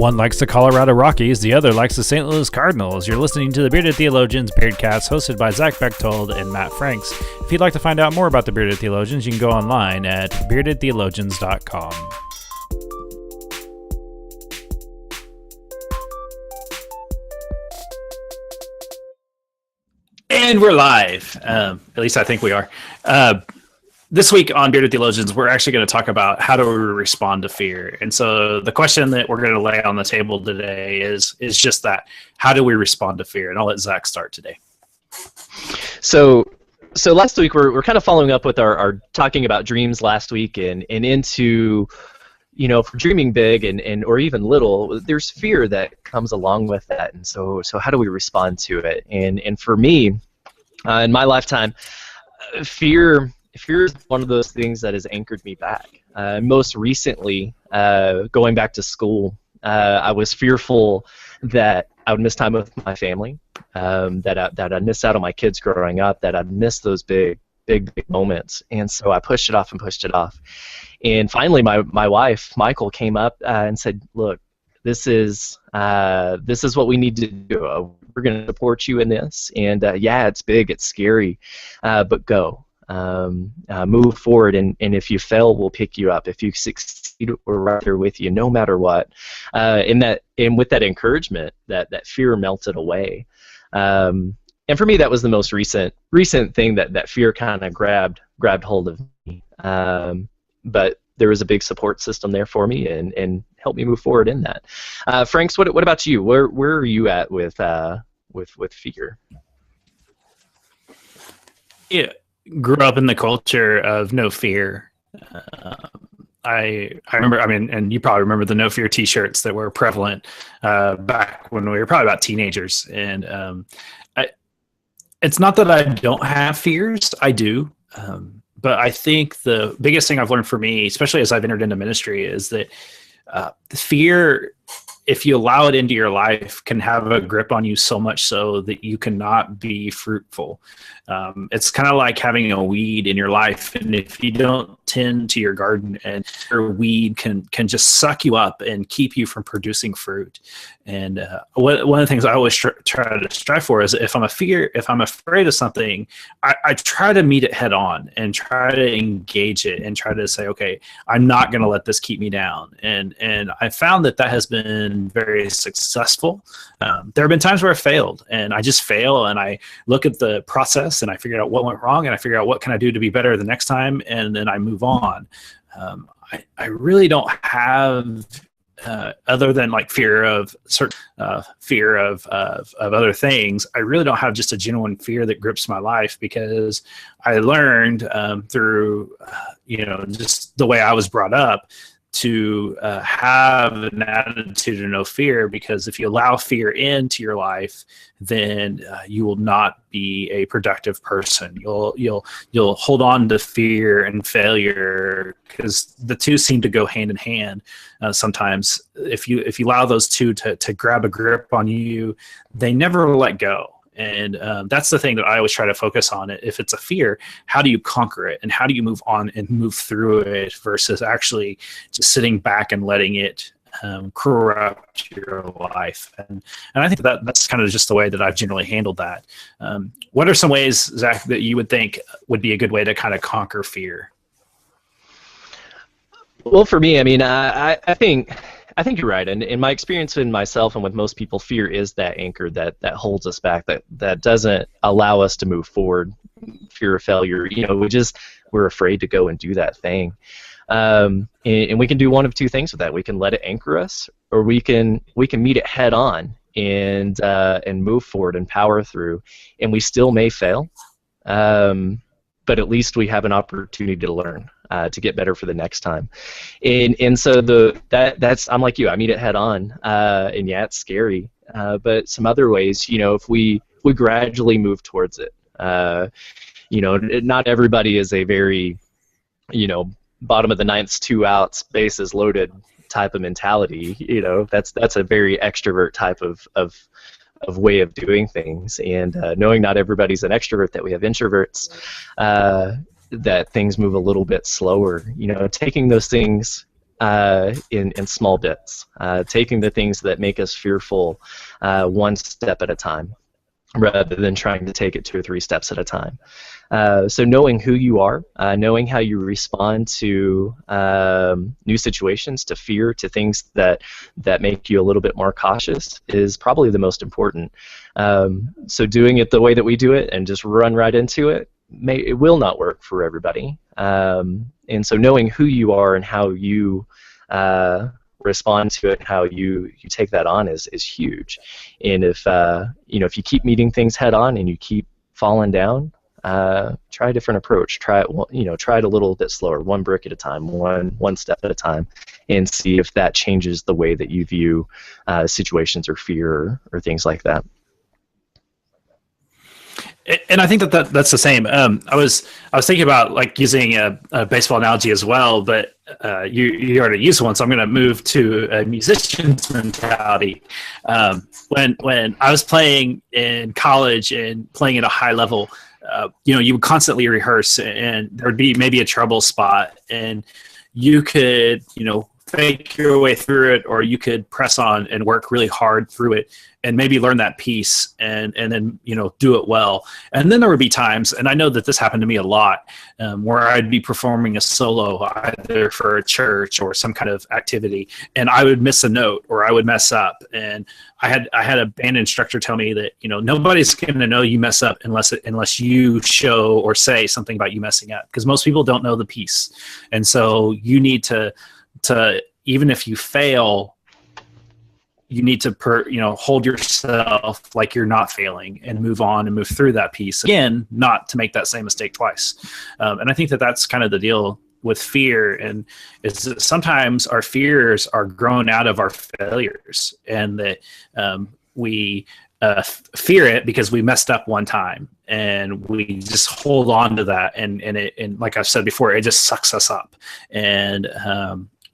One likes the Colorado Rockies, the other likes the St. Louis Cardinals. You're listening to the Bearded Theologians Beardcast, hosted by Zach Bechtold and Matt Franks. If you'd like to find out more about the Bearded Theologians, you can go online at beardedtheologians.com. And we're live. At least I think we are. This week on Bearded Theologians, we're actually going to talk about how do we respond to fear. And so the question that we're going to lay on the table today is just that. How do we respond to fear? And I'll let Zach start today. So last week, we're kind of following up with our talking about dreams last week and into, you know, for dreaming big and or even little, there's fear that comes along with that. And so how do we respond to it? And for me, in my lifetime, fear is one of those things that has anchored me back. Most recently, going back to school, I was fearful that I would miss time with my family, that I'd miss out on my kids growing up, that I'd miss those big moments. And so I pushed it off and pushed it off. And finally, my wife, Michael, came up and said, "Look, this is what we need to do. We're going to support you in this. And yeah, it's big, it's scary, but go." Move forward, and if you fail, we'll pick you up. If you succeed, we're right there with you, no matter what. And with that encouragement, that fear melted away. And for me, that was the most recent thing that fear kind of grabbed hold of me. But there was a big support system there for me, and helped me move forward in that. Franks, what about you? Where are you at with fear? Yeah. Grew up in the culture of no fear. I remember, and you probably remember the no fear T-shirts that were prevalent back when we were probably about teenagers. And it's not that I don't have fears, I do. But I think the biggest thing I've learned for me, especially as I've entered into ministry, is that fear, if you allow it into your life, can have a grip on you so much so that you cannot be fruitful. It's kind of like having a weed in your life, and if you don't tend to your garden, and your weed can just suck you up and keep you from producing fruit. And one of the things I always try to strive for is if I'm afraid of something, I try to meet it head on and try to engage it and try to say, okay, I'm not going to let this keep me down. And I found that has been very successful. There have been times where I failed, and I just fail, and I look at the process and I figure out what went wrong, and I figure out what can I do to be better the next time, and then I move on. I really don't have other than like fear of other things. I really don't have just a genuine fear that grips my life, because I learned through just the way I was brought up to have an attitude of no fear, because if you allow fear into your life, then you will not be a productive person. You'll hold on to fear and failure, because the two seem to go hand in hand. Sometimes if you allow those two to grab a grip on you, they never let go. And that's the thing that I always try to focus on. If it's a fear, how do you conquer it, and how do you move on and move through it, versus actually just sitting back and letting it corrupt your life. And I think that's kind of just the way that I've generally handled that. What are some ways, Zach, that you would think would be a good way to kind of conquer fear? Well, for me, I think you're right. And in my experience in myself and with most people, fear is that anchor that holds us back, that doesn't allow us to move forward. Fear of failure, we're afraid to go and do that thing. And we can do one of two things with that. We can let it anchor us, or we can meet it head on and move forward and power through. And we still may fail, but at least we have an opportunity to learn. To get better for the next time, and so that's I'm like you. I meet it head on, and yeah, it's scary. But some other ways, if we gradually move towards it, not everybody is a very, bottom of the ninth, 2 outs, bases loaded type of mentality. That's a very extrovert type of way of doing things, and knowing not everybody's an extrovert, that we have introverts. That things move a little bit slower, taking those things in small bits, taking the things that make us fearful one step at a time, rather than trying to take it 2 or 3 steps at a time. So knowing who you are, knowing how you respond to new situations, to fear, to things that make you a little bit more cautious is probably the most important. So doing it the way that we do it and just run right into it, it will not work for everybody. And so knowing who you are and how you respond to it, how you take that on is huge. And if if you keep meeting things head on and you keep falling down, try a different approach. Try it, try it a little bit slower, one brick at a time, one step at a time, and see if that changes the way that you view situations or fear or things like that. And I think that's the same. I was thinking about like using a baseball analogy as well, but you already used one, so I'm going to move to a musician's mentality. When I was playing in college and playing at a high level, you would constantly rehearse, and there would be maybe a trouble spot, and you could fake your way through it, or you could press on and work really hard through it and maybe learn that piece and then do it well. And then there would be times, and I know that this happened to me a lot, where I'd be performing a solo either for a church or some kind of activity, and I would miss a note or I would mess up. And I had a band instructor tell me that nobody's going to know you mess up unless you show or say something about you messing up, because most people don't know the piece. And so you need to even if you fail, you need to hold yourself like you're not failing and move on and move through that piece again, not to make that same mistake twice. And I think that that's kind of the deal with fear, and is that sometimes our fears are grown out of our failures, and that we fear it because we messed up one time, and we just hold on to that, and like I've said before, it just sucks us up. And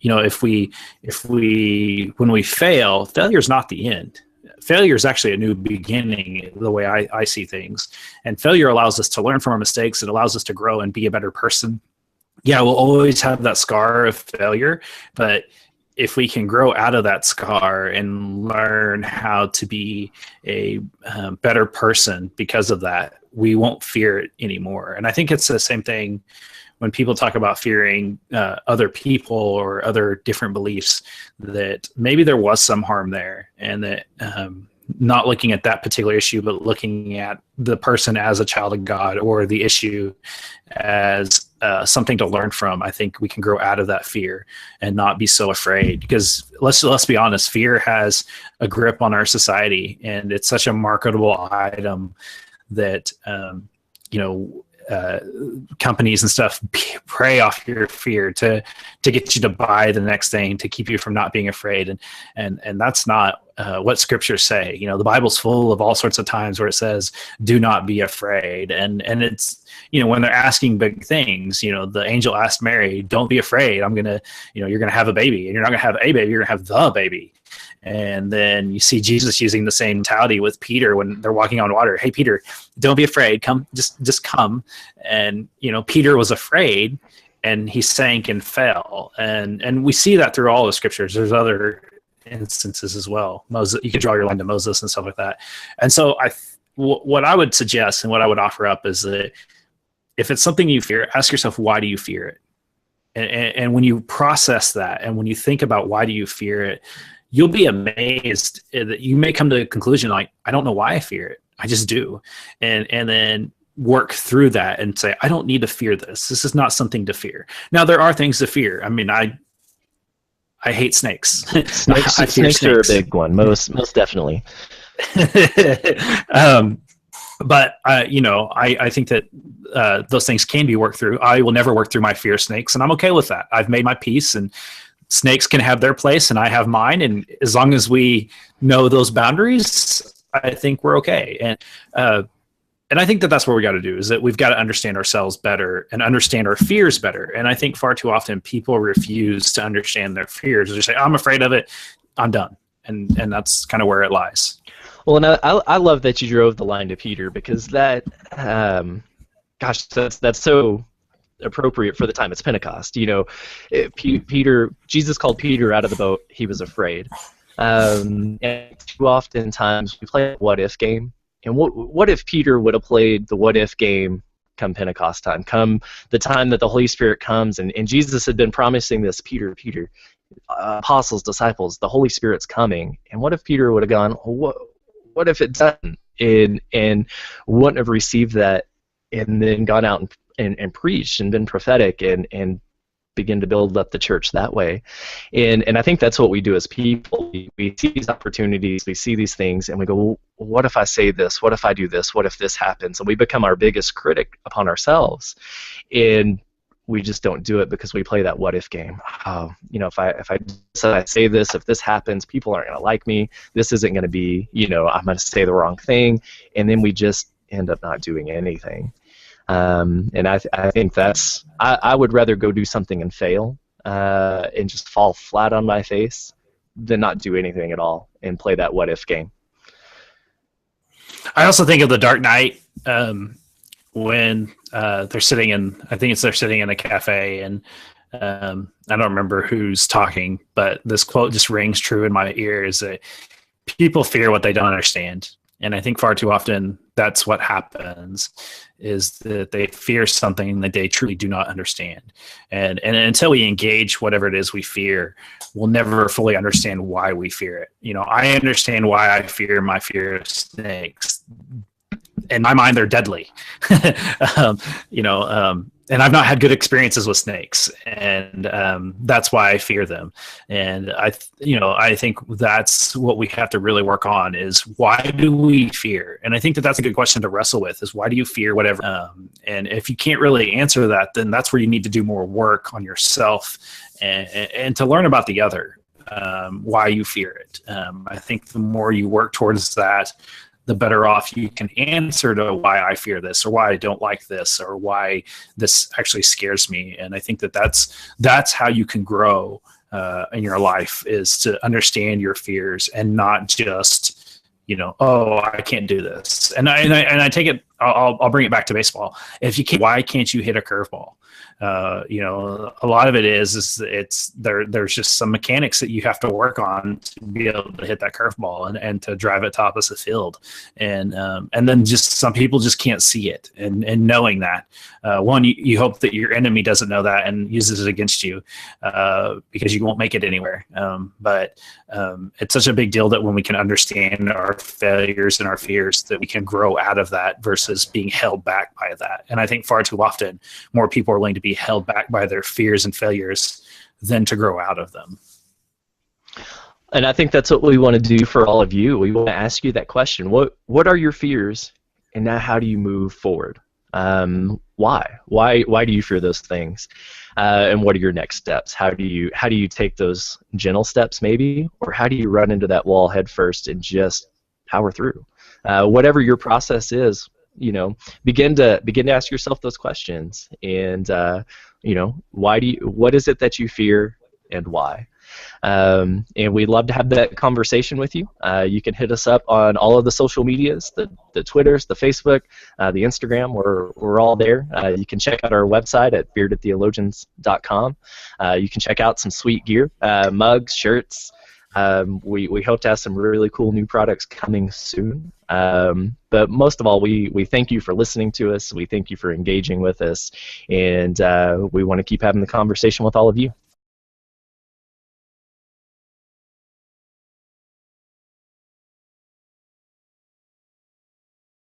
if when we fail, failure is not the end. Failure is actually a new beginning, the way I see things. And failure allows us to learn from our mistakes. It allows us to grow and be a better person. Yeah, we'll always have that scar of failure, but if we can grow out of that scar and learn how to be a better person because of that, we won't fear it anymore. And I think it's the same thing when people talk about fearing other people or other different beliefs, that maybe there was some harm there, and that not looking at that particular issue, but looking at the person as a child of God, or the issue as something to learn from. I think we can grow out of that fear and not be so afraid, because let's be honest, fear has a grip on our society, and it's such a marketable item that companies and stuff prey off your fear to get you to buy the next thing, to keep you from not being afraid. And that's not what scriptures say. The Bible's full of all sorts of times where it says, do not be afraid. And it's, when they're asking big things, the angel asked Mary, don't be afraid. you're going to have a baby, and you're not going to have a baby, you're going to have the baby. And then you see Jesus using the same mentality with Peter when they're walking on water. Hey, Peter, don't be afraid. Come, just come. And, Peter was afraid, and he sank and fell. And we see that through all the scriptures. There's other instances as well. Moses, you could draw your line to Moses and stuff like that. And so what I would suggest and what I would offer up is that if it's something you fear, ask yourself, why do you fear it? And when you process that, and when you think about why do you fear it, you'll be amazed that you may come to the conclusion, like, I don't know why I fear it. I just do. And then work through that and say, I don't need to fear this. This is not something to fear. Now, there are things to fear. I mean, I hate snakes. Snakes are a big one, most definitely. But I think that those things can be worked through. I will never work through my fear of snakes, and I'm okay with that. I've made my peace, and snakes can have their place, and I have mine. And as long as we know those boundaries, I think we're okay. And I think that that's what we got to do, is that we've got to understand ourselves better and understand our fears better. And I think far too often people refuse to understand their fears. They just say, I'm afraid of it, I'm done. And that's kind of where it lies. Well, and I love that you drove the line to Peter, because that, that's so appropriate for the time. It's Pentecost. You know, Peter, Jesus called Peter out of the boat. He was afraid. And too often times we play a what-if game. And what if Peter would have played the what-if game come Pentecost time, come the time that the Holy Spirit comes, and Jesus had been promising this, Peter, apostles, disciples, the Holy Spirit's coming. And what if Peter would have gone, what if it doesn't? And wouldn't have received that, and then gone out and preached and been prophetic and begin to build up the church that way. And I think that's what we do as people. We see these opportunities, we see these things, and we go, well, what if I say this? What if I do this? What if this happens? And we become our biggest critic upon ourselves. And we just don't do it because we play that what if game. Oh, you know, if I say this, if this happens, people aren't going to like me. This isn't going to be, you know, I'm going to say the wrong thing. And then we just end up not doing anything. And I think that's, I would rather go do something and fail and just fall flat on my face than not do anything at all and play that what if game. I also think of the Dark Knight when they're sitting in, I think they're sitting in a cafe, and I don't remember who's talking, but this quote just rings true in my ears that people fear what they don't understand. And I think far too often that's what happens, is that they fear something that they truly do not understand. And until we engage whatever it is we fear, we'll never fully understand why we fear it. You know, I understand why I fear my fear of snakes. In my mind, they're deadly. And I've not had good experiences with snakes, and that's why I fear them. And I think that's what we have to really work on, is why do we fear? And I think that's a good question to wrestle with, is why do you fear whatever? And if you can't really answer that, then that's where you need to do more work on yourself and to learn about the other, why you fear it. I think the more you work towards that, the better off you can answer to why I fear this, or why I don't like this, or why this actually scares me. And I think that's how you can grow in your life, is to understand your fears and not just, oh, I can't do this. And I take it, I'll bring it back to baseball. If you can't, why can't you hit a curveball? A lot of it is there's just some mechanics that you have to work on to be able to hit that curveball and to drive it top of the field. And then just some people just can't see it. And knowing that, you hope that your enemy doesn't know that and uses it against you, because you won't make it anywhere. But it's such a big deal that when we can understand our failures and our fears, that we can grow out of that versus being held back by that. And I think far too often more people are willing to be held back by their fears and failures than to grow out of them. And I think that's what we want to do for all of you. We want to ask you that question. What are your fears, and now how do you move forward? Why do you fear those things? And what are your next steps? How do you take those gentle steps maybe, or how do you run into that wall head first and just power through? Whatever your process is, begin to ask yourself those questions. And what is it that you fear, and why? And we'd love to have that conversation with you. You can hit us up on all of the social medias, the Twitters, the Facebook, the Instagram. We're all there. You can check out our website at beardedtheologians.com. You can check out some sweet gear, mugs, shirts. We hope to have some really cool new products coming soon. But most of all, we thank you for listening to us. We thank you for engaging with us. And we want to keep having the conversation with all of you.